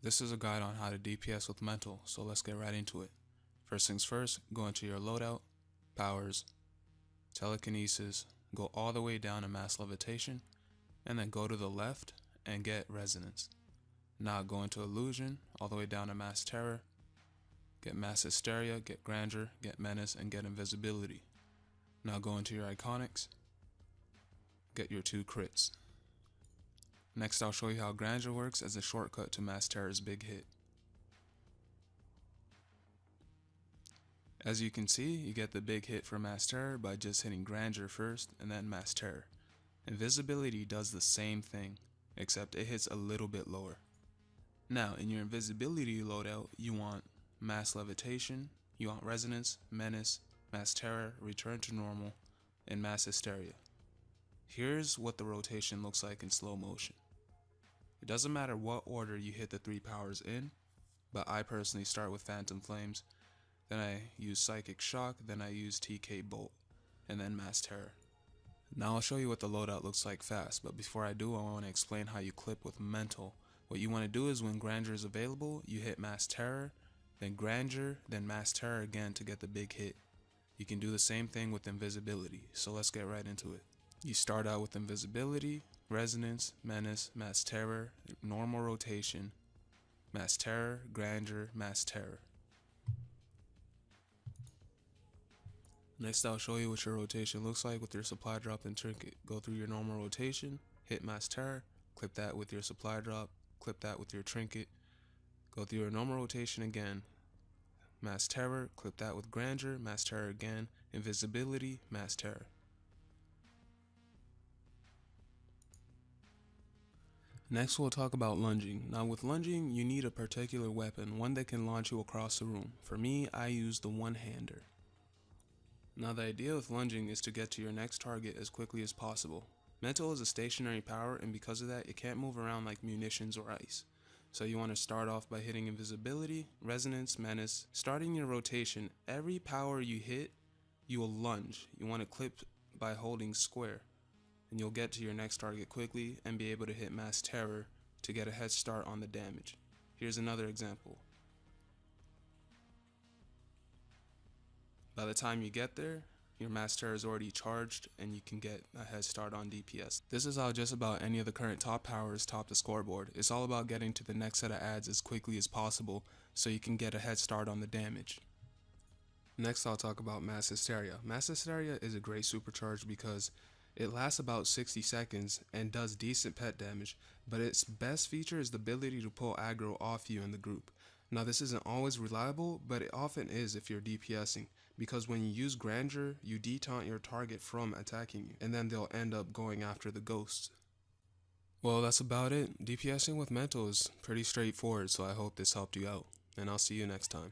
This is a guide on how to DPS with mental, so let's get right into it. First things first, go into your loadout, powers, telekinesis, go all the way down to mass levitation, and then go to the left and get resonance. Now go into illusion, all the way down to mass terror, get mass hysteria, get grandeur, get menace, and get invisibility. Now go into your iconics, get your 2 crits. Next I'll show you how grandeur works as a shortcut to mass terror's big hit. As you can see, you get the big hit for mass terror by just hitting grandeur first and then mass terror. Invisibility does the same thing, except it hits a little bit lower. Now in your invisibility loadout, you want mass levitation, you want resonance, menace, mass terror, return to normal, and mass hysteria. Here's what the rotation looks like in slow motion. It doesn't matter what order you hit the 3 powers in, but I personally start with Phantom Flames, then I use Psychic Shock, then I use TK Bolt, and then Mass Terror. Now I'll show you what the loadout looks like fast, but before I do, I want to explain how you clip with mental. What you want to do is when Grandeur is available, you hit Mass Terror, then Grandeur, then Mass Terror again to get the big hit. You can do the same thing with invisibility, so let's get right into it. You start out with invisibility, resonance, menace, mass terror, normal rotation, mass terror, grandeur, mass terror. Next I'll show you what your rotation looks like with your supply drop and trinket. Go through your normal rotation, hit mass terror, clip that with your supply drop, clip that with your trinket, go through your normal rotation again, mass terror, clip that with grandeur, mass terror again, invisibility, mass terror. Next we'll talk about lunging. Now with lunging, you need a particular weapon, one that can launch you across the room. For me, I use the one-hander. Now the idea with lunging is to get to your next target as quickly as possible. Mental is a stationary power, and because of that, it can't move around like munitions or ice. So you want to start off by hitting invisibility, resonance, menace. Starting your rotation, every power you hit, you will lunge. You want to clip by holding square, and you'll get to your next target quickly and be able to hit mass terror to get a head start on the damage. Here's another example. By the time you get there, your mass terror is already charged and you can get a head start on DPS. This is how just about any of the current top powers top the scoreboard. It's all about getting to the next set of adds as quickly as possible so you can get a head start on the damage. Next I'll talk about mass hysteria. Mass hysteria is a great supercharge because it lasts about 60 seconds and does decent pet damage, but its best feature is the ability to pull aggro off you in the group. Now this isn't always reliable, but it often is if you're DPSing, because when you use grandeur, you detaunt your target from attacking you, and then they'll end up going after the ghosts. Well, that's about it. DPSing with mental is pretty straightforward, so I hope this helped you out, and I'll see you next time.